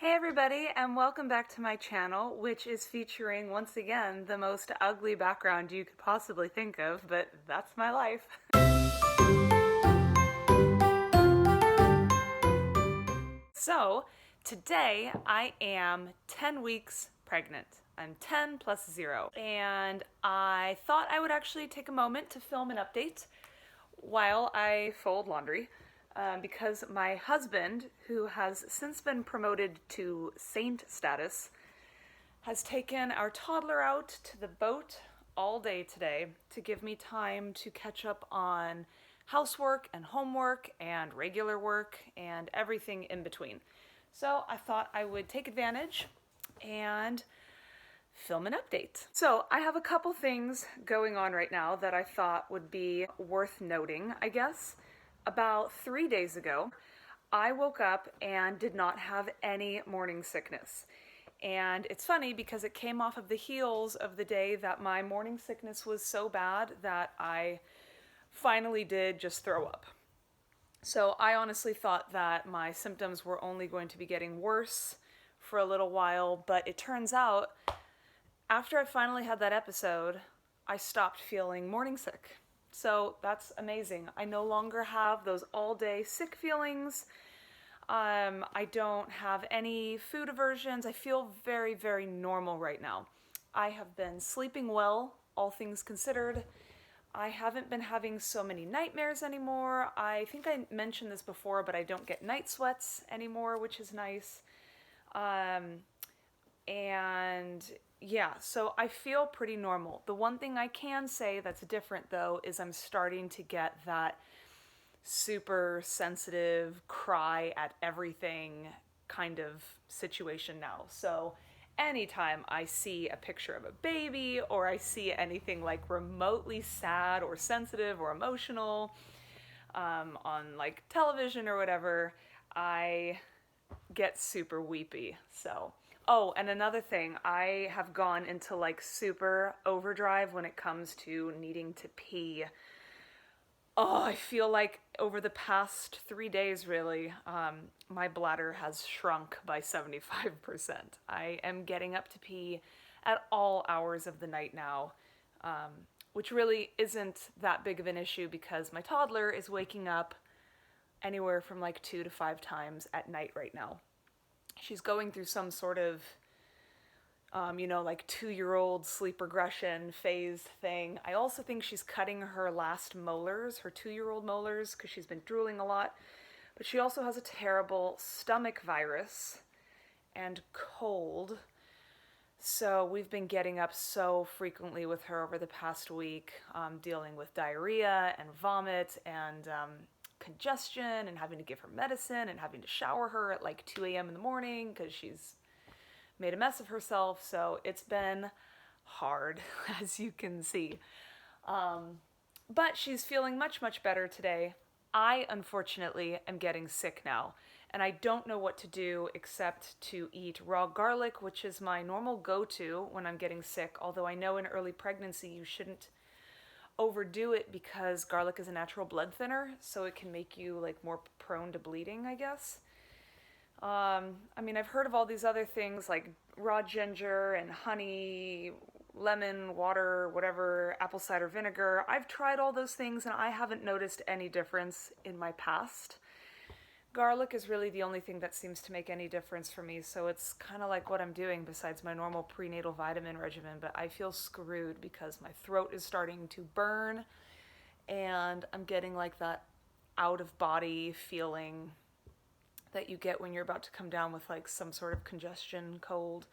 Hey everybody, and welcome back to my channel, which is featuring once again the most ugly background you could possibly think of, but that's my life. So today I am 10 weeks pregnant. I'm 10 plus 0, and I thought I would actually take a moment to film an update while I fold laundry. Because my husband, who has since been promoted to saint status, has taken our toddler out to the boat all day today to give me time to catch up on housework and homework and regular work and everything in between. So I thought I would take advantage and film an update. So I have a couple things going on right now that I thought would be worth noting, I guess. About 3 days ago, I woke up and did not have any morning sickness. And it's funny because it came off of the heels of the day that my morning sickness was so bad that I finally did just throw up. So I honestly thought that my symptoms were only going to be getting worse for a little while, but it turns out after I finally had that episode, I stopped feeling morning sick. So that's amazing. I no longer have those all-day sick feelings. I don't have any food aversions. I feel very, very normal right now. I have been sleeping well, all things considered. I haven't been having so many nightmares anymore. I think I mentioned this before, but I don't get night sweats anymore, which is nice. And yeah, so I feel pretty normal. The one thing I can say that's different though is I'm starting to get that super sensitive cry at everything kind of situation now. So anytime I see a picture of a baby or I see anything like remotely sad or sensitive or emotional on like television or whatever, I get super weepy. So oh, and another thing, I have gone into like super overdrive when it comes to needing to pee. Oh, I feel like over the past 3 days, really, my bladder has shrunk by 75%. I am getting up to pee at all hours of the night now, which really isn't that big of an issue because my toddler is waking up anywhere from like 2 to 5 times at night right now. She's going through some sort of, like 2-year-old sleep regression phase thing. I also think she's cutting her last molars, her 2-year-old molars, because she's been drooling a lot. But she also has a terrible stomach virus and cold. So we've been getting up so frequently with her over the past week, dealing with diarrhea and vomit and congestion and having to give her medicine and having to shower her at like 2 a.m. in the morning because she's made a mess of herself. So it's been hard, as you can see. But she's feeling much, much better today. I, unfortunately, am getting sick now, and I don't know what to do except to eat raw garlic, which is my normal go-to when I'm getting sick, although I know in early pregnancy you shouldn't overdo it because garlic is a natural blood thinner, so it can make you like more prone to bleeding, I guess. I've heard of all these other things like raw ginger and honey, lemon, water, whatever, apple cider vinegar. I've tried all those things and I haven't noticed any difference in my past. Garlic is really the only thing that seems to make any difference for me, so it's kind of like what I'm doing besides my normal prenatal vitamin regimen, but I feel screwed because my throat is starting to burn and I'm getting like that out-of-body feeling that you get when you're about to come down with like some sort of congestion cold.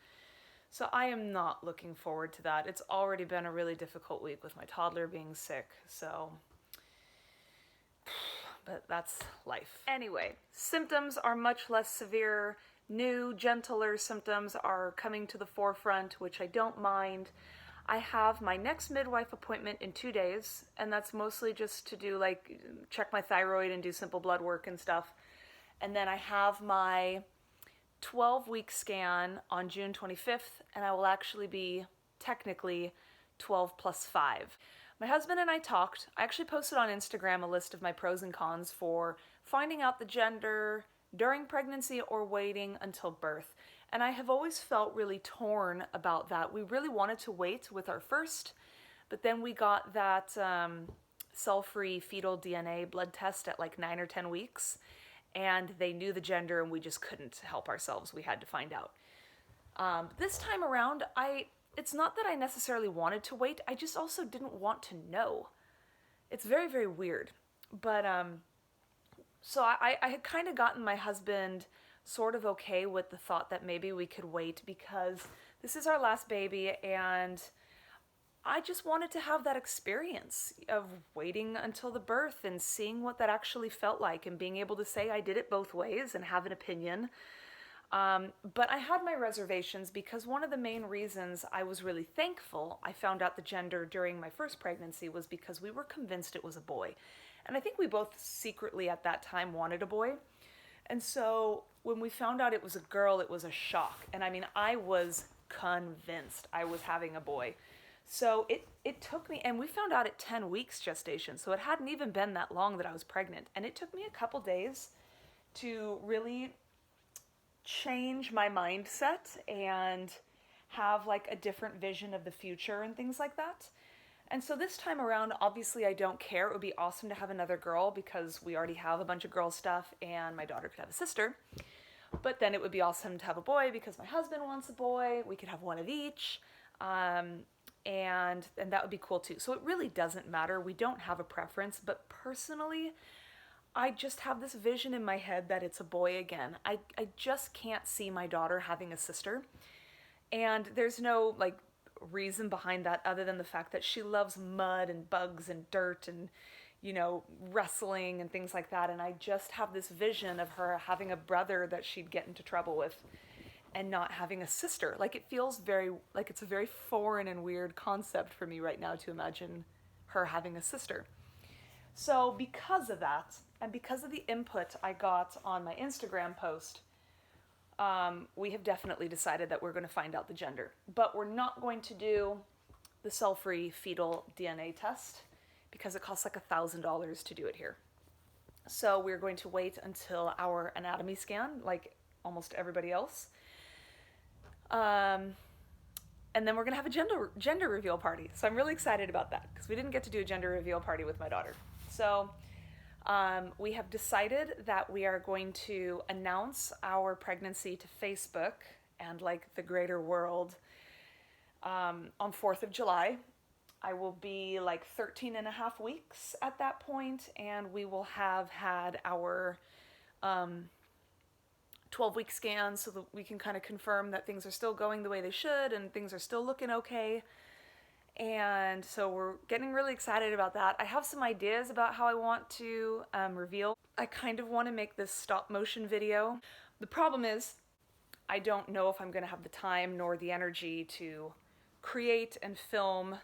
So I am not looking forward to that. It's already been a really difficult week with my toddler being sick, so but that's life. Anyway, symptoms are much less severe. New, gentler symptoms are coming to the forefront, which I don't mind. I have my next midwife appointment in 2 days, and that's mostly just to do like check my thyroid and do simple blood work and stuff. And then I have my 12-week scan on June 25th, and I will actually be technically 12 plus 5. My husband and I talked. I actually posted on Instagram a list of my pros and cons for finding out the gender, during pregnancy or waiting until birth. And I have always felt really torn about that. We really wanted to wait with our first, but then we got that cell-free fetal DNA blood test at like 9 or 10 weeks, and they knew the gender and we just couldn't help ourselves. We had to find out. This time around, it's not that I necessarily wanted to wait, I just also didn't want to know. It's very, very weird. But, so I had kind of gotten my husband sort of okay with the thought that maybe we could wait because this is our last baby and I just wanted to have that experience of waiting until the birth and seeing what that actually felt like and being able to say I did it both ways and have an opinion. But I had my reservations because one of the main reasons I was really thankful I found out the gender during my first pregnancy was because we were convinced it was a boy. And I think we both secretly at that time wanted a boy. And so when we found out it was a girl, it was a shock. And I mean, I was convinced I was having a boy. So it took me, and we found out at 10 weeks gestation, so it hadn't even been that long that I was pregnant. And it took me a couple days to really change my mindset and have like a different vision of the future and things like that. And so this time around, obviously I don't care. It would be awesome to have another girl because we already have a bunch of girl stuff and my daughter could have a sister. But then it would be awesome to have a boy because my husband wants a boy. We could have one of each. And that would be cool too. So it really doesn't matter. We don't have a preference, but personally, I just have this vision in my head that it's a boy again. I just can't see my daughter having a sister. And there's no like reason behind that other than the fact that she loves mud and bugs and dirt and, wrestling and things like that. And I just have this vision of her having a brother that she'd get into trouble with and not having a sister. Like it feels it's a very foreign and weird concept for me right now to imagine her having a sister. So because of that, and because of the input I got on my Instagram post, we have definitely decided that we're going to find out the gender. But we're not going to do the cell-free fetal DNA test because it costs like $1,000 to do it here. So we're going to wait until our anatomy scan, like almost everybody else. And then we're going to have a gender reveal party. So I'm really excited about that because we didn't get to do a gender reveal party with my daughter. So we have decided that we are going to announce our pregnancy to Facebook and like the greater world on 4th of July. I will be like 13 and a half weeks at that point, and we will have had our 12-week scans so that we can kind of confirm that things are still going the way they should and things are still looking okay. And so we're getting really excited about that. I have some ideas about how I want to reveal. I kind of want to make this stop motion video. The problem is I don't know if I'm going to have the time nor the energy to create and film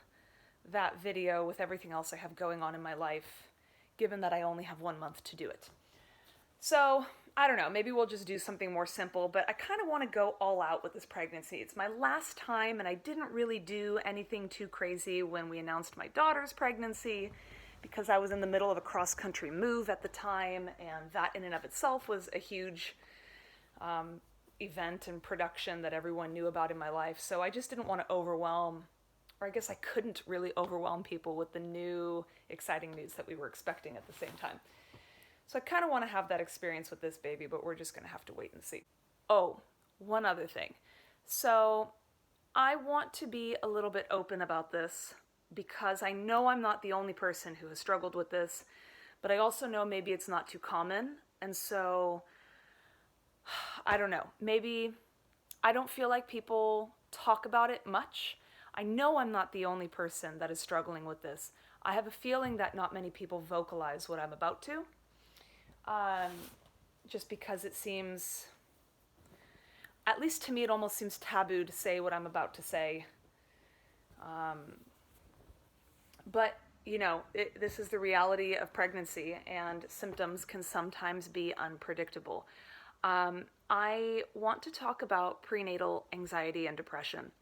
that video with everything else I have going on in my life, given that I only have 1 month to do it. So I don't know, maybe we'll just do something more simple, but I kind of want to go all out with this pregnancy. It's my last time, and I didn't really do anything too crazy when we announced my daughter's pregnancy because I was in the middle of a cross-country move at the time, and that in and of itself was a huge event and production that everyone knew about in my life. So I just didn't want to overwhelm, or I guess I couldn't really overwhelm people with the new, exciting news that we were expecting at the same time. So I kind of want to have that experience with this baby, but we're just going to have to wait and see. Oh, one other thing. So I want to be a little bit open about this because I know I'm not the only person who has struggled with this, but I also know maybe it's not too common. And so, I don't know, maybe I don't feel like people talk about it much. I know I'm not the only person that is struggling with this. I have a feeling that not many people vocalize what I'm about to. Just because it seems, at least to me, it almost seems taboo to say what I'm about to say. But, this is the reality of pregnancy, and symptoms can sometimes be unpredictable. I want to talk about prenatal anxiety and depression.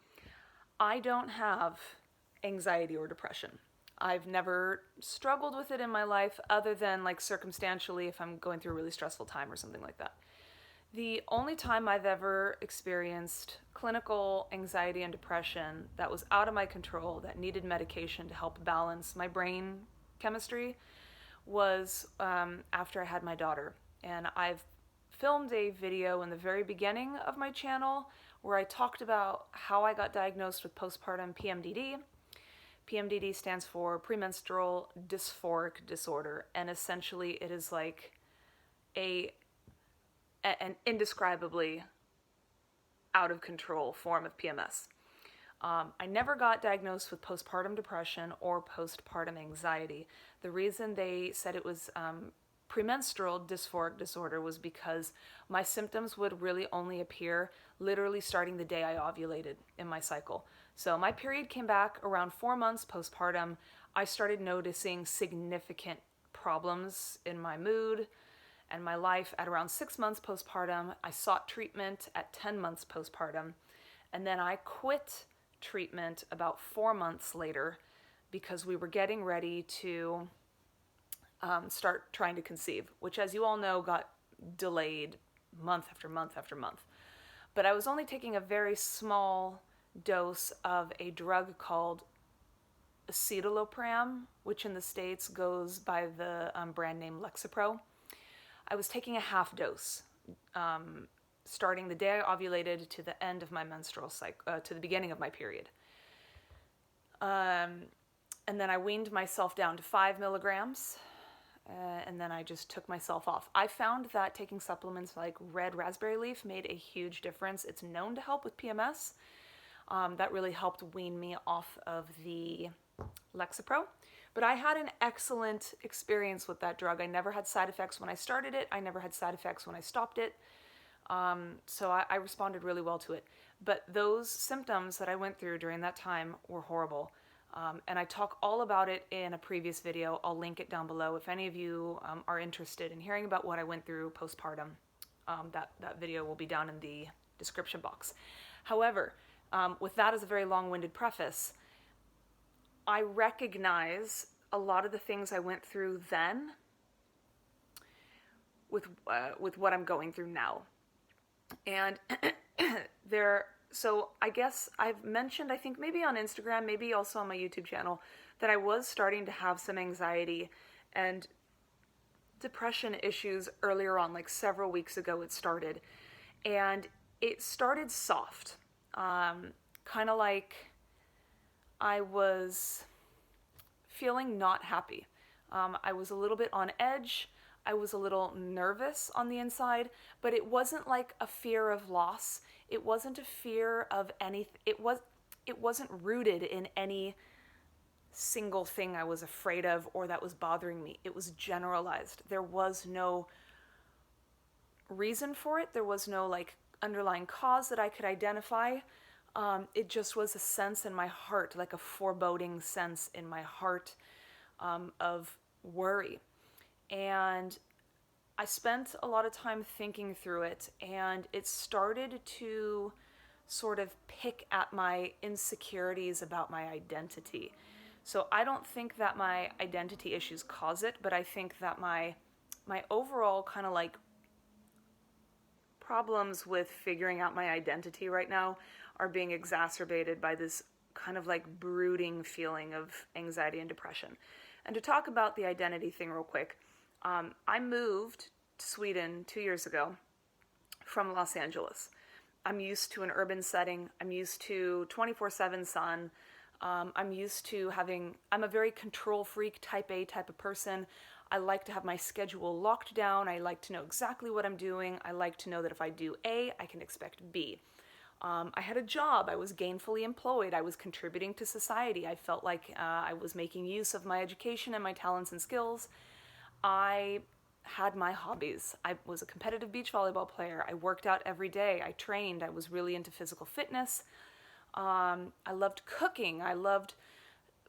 I don't have anxiety or depression. I've never struggled with it in my life other than like circumstantially if I'm going through a really stressful time or something like that. The only time I've ever experienced clinical anxiety and depression that was out of my control, that needed medication to help balance my brain chemistry, was after I had my daughter. And I've filmed a video in the very beginning of my channel where I talked about how I got diagnosed with postpartum PMDD. PMDD stands for premenstrual dysphoric disorder, and essentially it is like a an indescribably out of control form of PMS. I never got diagnosed with postpartum depression or postpartum anxiety. The reason they said it was premenstrual dysphoric disorder was because my symptoms would really only appear literally starting the day I ovulated in my cycle. So my period came back around 4 months postpartum. I started noticing significant problems in my mood and my life at around 6 months postpartum. I sought treatment at 10 months postpartum, and then I quit treatment about 4 months later because we were getting ready to start trying to conceive, which, as you all know, got delayed month after month after month. But I was only taking a very small dose of a drug called citalopram, which in the States goes by the brand name Lexapro. I was taking a half dose, starting the day I ovulated to the end of my menstrual cycle, to the beginning of my period. And then I weaned myself down to 5 milligrams, and then I just took myself off. I found that taking supplements like red raspberry leaf made a huge difference. It's known to help with PMS. That really helped wean me off of the Lexapro. But I had an excellent experience with that drug. I never had side effects when I started it. I never had side effects when I stopped it. So I responded really well to it. But those symptoms that I went through during that time were horrible. And I talk all about it in a previous video. I'll link it down below. If any of you are interested in hearing about what I went through postpartum, that video will be down in the description box. However, with that as a very long-winded preface, I recognize a lot of the things I went through then with what I'm going through now. And so I guess I've mentioned, I think maybe on Instagram, maybe also on my YouTube channel, that I was starting to have some anxiety and depression issues earlier on, like several weeks ago it started. And it started soft, kind of like I was feeling not happy. I was a little bit on edge. I was a little nervous on the inside, but it wasn't like a fear of loss. It wasn't a fear of anything. It wasn't rooted in any single thing I was afraid of or that was bothering me. It was generalized. There was no reason for it. There was no like underlying cause that I could identify. It just was a sense in my heart, like a foreboding sense in my heart of worry. And I spent a lot of time thinking through it, and it started to sort of pick at my insecurities about my identity. So I don't think that my identity issues cause it, but I think that my overall kind of like problems with figuring out my identity right now are being exacerbated by this kind of like brooding feeling of anxiety and depression. And to talk about the identity thing real quick, I moved to Sweden 2 years ago from Los Angeles. I'm used to an urban setting. I'm used to 24/7 sun. I'm used to I'm a very control freak, type A type of person. I like to have my schedule locked down. I like to know exactly what I'm doing. I like to know that if I do A, I can expect B. I had a job. I was gainfully employed. I was contributing to society. I felt like I was making use of my education and my talents and skills. I had my hobbies. I was a competitive beach volleyball player. I worked out every day. I trained. I was really into physical fitness. I loved cooking. I loved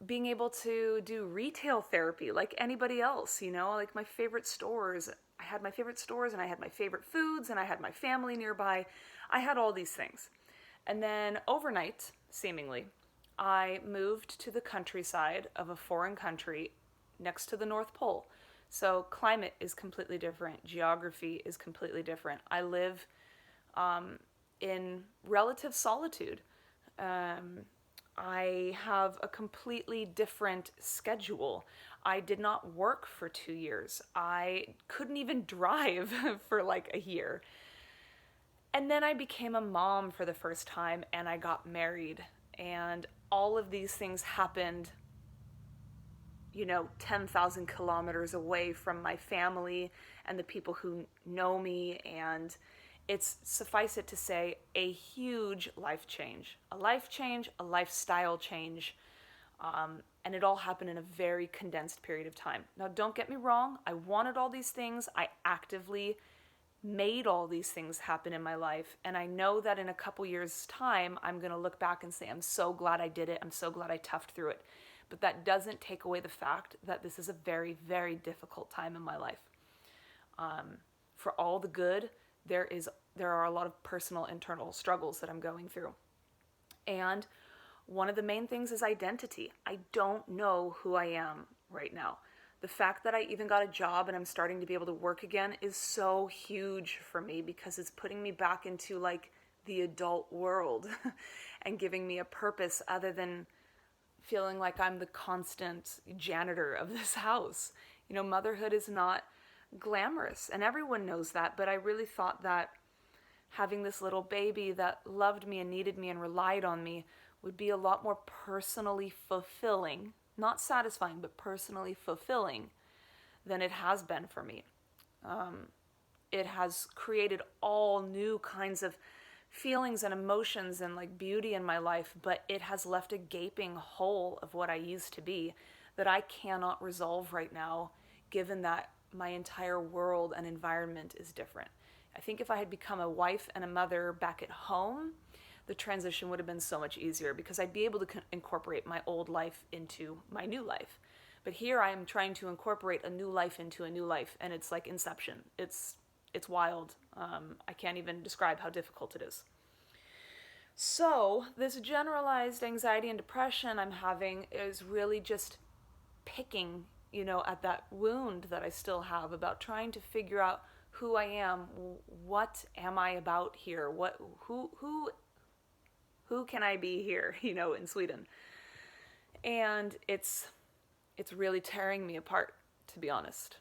being able to do retail therapy like anybody else, like my favorite stores. I had my favorite stores, and I had my favorite foods, and I had my family nearby. I had all these things. And then overnight, seemingly, I moved to the countryside of a foreign country next to the North Pole. So climate is completely different. Geography is completely different. I live in relative solitude. Um, I have a completely different schedule. I did not work for 2 years. I couldn't even drive for like a year. And then I became a mom for the first time and I got married. And all of these things happened, 10,000 kilometers away from my family and the people who know me. And it's, suffice it to say, a huge life change. A life change, a lifestyle change. And it all happened in a very condensed period of time. Now, don't get me wrong. I wanted all these things. I actively made all these things happen in my life. And I know that in a couple years' time, I'm going to look back and say, I'm so glad I did it. I'm so glad I toughed through it. But that doesn't take away the fact that this is a very, very difficult time in my life. For all the good, there are a lot of personal internal struggles that I'm going through. And one of the main things is identity. I don't know who I am right now. The fact that I even got a job and I'm starting to be able to work again is so huge for me because it's putting me back into like the adult world and giving me a purpose other than feeling like I'm the constant janitor of this house. Motherhood is not glamorous and everyone knows that, but I really thought that having this little baby that loved me and needed me and relied on me would be a lot more personally fulfilling, not satisfying, but personally fulfilling than it has been for me. It has created all new kinds of feelings and emotions and like beauty in my life, but it has left a gaping hole of what I used to be that I cannot resolve right now, given that my entire world and environment is different. I think if I had become a wife and a mother back at home, the transition would have been so much easier because I'd be able to incorporate my old life into my new life. But here I am trying to incorporate a new life into a new life, and it's like Inception. It's wild. I can't even describe how difficult it is. So this generalized anxiety and depression I'm having is really just picking, at that wound that I still have about trying to figure out who I am, what am I about here, who can I be here, in Sweden. And it's really tearing me apart, to be honest.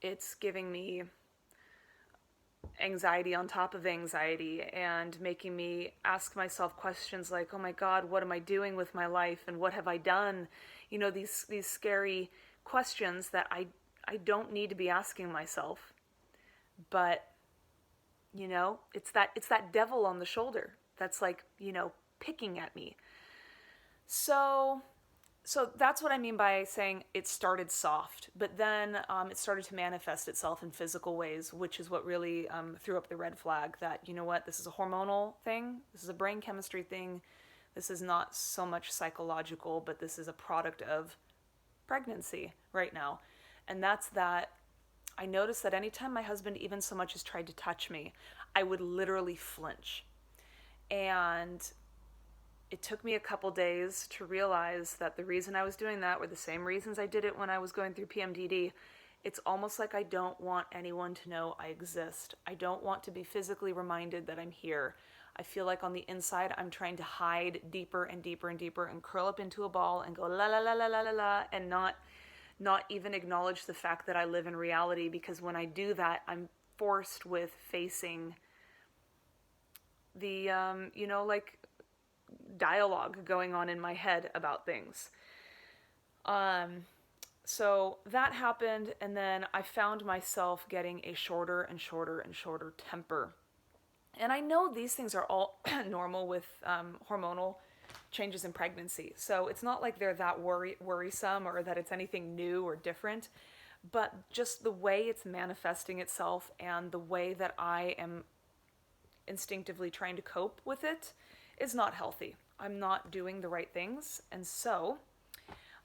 It's giving me anxiety on top of anxiety and making me ask myself questions like, oh my God, what am I doing with my life? And what have I done? These scary questions that I don't need to be asking myself. But, it's that devil on the shoulder that's like, picking at me. So that's what I mean by saying it started soft, but then it started to manifest itself in physical ways, which is what really threw up the red flag that, this is a hormonal thing, this is a brain chemistry thing, this is not so much psychological, but this is a product of pregnancy right now. And that's that I noticed that anytime my husband even so much as tried to touch me, I would literally flinch. And it took me a couple days to realize that the reason I was doing that were the same reasons I did it when I was going through PMDD. It's almost like I don't want anyone to know I exist. I don't want to be physically reminded that I'm here. I feel like on the inside I'm trying to hide deeper and deeper and deeper and curl up into a ball and go la la la la la la la and not even acknowledge the fact that I live in reality, because when I do that, I'm forced with facing the, like dialogue going on in my head about things. So that happened, and then I found myself getting a shorter and shorter and shorter temper. And I know these things are all normal with hormonal changes in pregnancy. So it's not like they're that worrisome or that it's anything new or different, but just the way it's manifesting itself and the way that I am instinctively trying to cope with it is not healthy. I'm not doing the right things. And so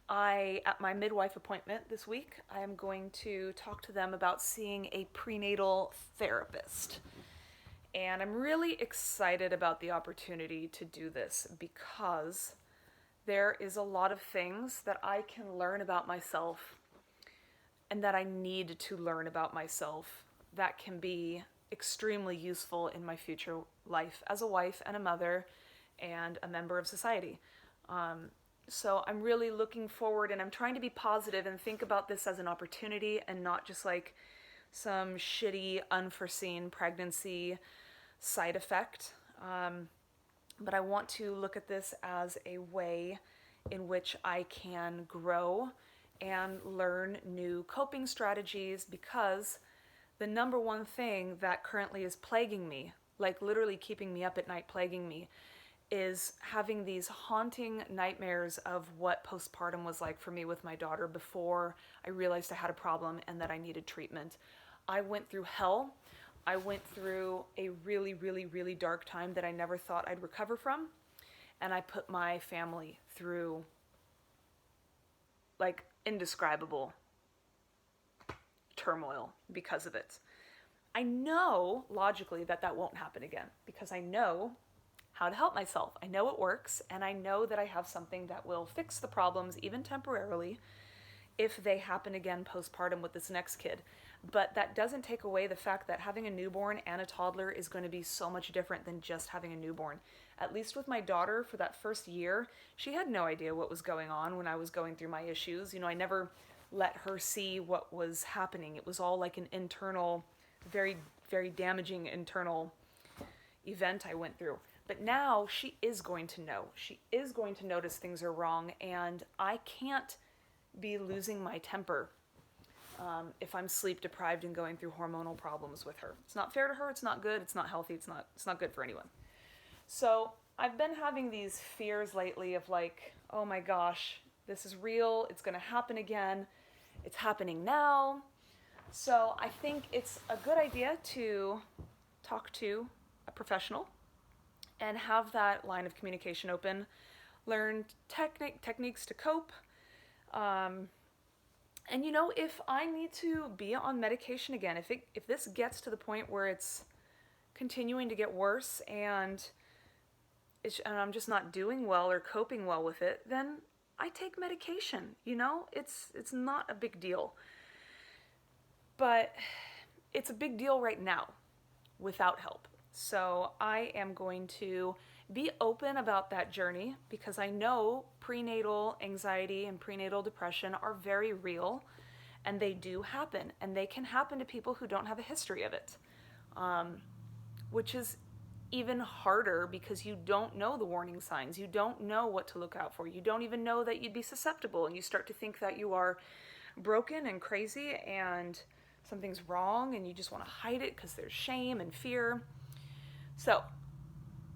at my midwife appointment this week, I am going to talk to them about seeing a prenatal therapist. And I'm really excited about the opportunity to do this because there is a lot of things that I can learn about myself and that I need to learn about myself that can be extremely useful in my future life as a wife and a mother and a member of society. So I'm really looking forward, and I'm trying to be positive and think about this as an opportunity and not just like some shitty, unforeseen pregnancy side effect. But I want to look at this as a way in which I can grow and learn new coping strategies, because the number one thing that currently is plaguing me, like literally keeping me up at night, plaguing me, is having these haunting nightmares of what postpartum was like for me with my daughter before I realized I had a problem and that I needed treatment. I went through hell. I went through a really, really, really dark time that I never thought I'd recover from. And I put my family through like indescribable turmoil because of it. I know logically that that won't happen again because I know how to help myself. I know it works, and I know that I have something that will fix the problems, even temporarily, if they happen again postpartum with this next kid. But that doesn't take away the fact that having a newborn and a toddler is going to be so much different than just having a newborn. At least with my daughter, for that first year, she had no idea what was going on when I was going through my issues. You know, I never let her see what was happening. It was all like an internal, very, very damaging internal event I went through. But now she is going to know. She is going to notice things are wrong, and I can't be losing my temper if I'm sleep deprived and going through hormonal problems with her. It's not fair to her. It's not good. It's not healthy. It's not good for anyone. So I've been having these fears lately of like, oh my gosh, this is real. It's going to happen again. It's happening now. So I think it's a good idea to talk to a professional and have that line of communication open, learn techniques to cope. And you know, if I need to be on medication again, if this gets to the point where it's continuing to get worse and I'm just not doing well or coping well with it, then I take medication. You know, it's not a big deal. But it's a big deal right now without help. So I am going to be open about that journey because I know prenatal anxiety and prenatal depression are very real, and they do happen, and they can happen to people who don't have a history of it, which is even harder because you don't know the warning signs. You don't know what to look out for. You don't even know that you'd be susceptible, and you start to think that you are broken and crazy and something's wrong, and you just want to hide it because there's shame and fear. So,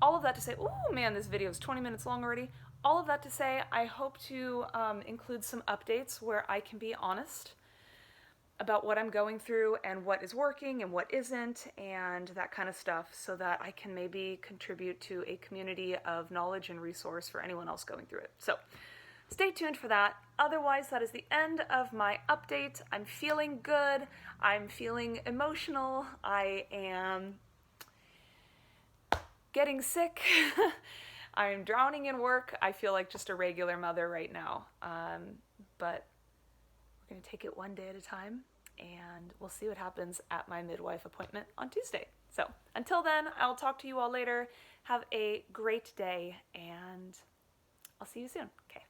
all of that to say, oh man, this video is 20 minutes long already. All of that to say, I hope to include some updates where I can be honest about what I'm going through and what is working and what isn't and that kind of stuff, so that I can maybe contribute to a community of knowledge and resource for anyone else going through it. So, stay tuned for that. Otherwise, that is the end of my update. I'm feeling good. I'm feeling emotional. I am getting sick. I'm drowning in work. I feel like just a regular mother right now. But we're going to take it one day at a time, and we'll see what happens at my midwife appointment on Tuesday. So until then, I'll talk to you all later. Have a great day, and I'll see you soon. Okay.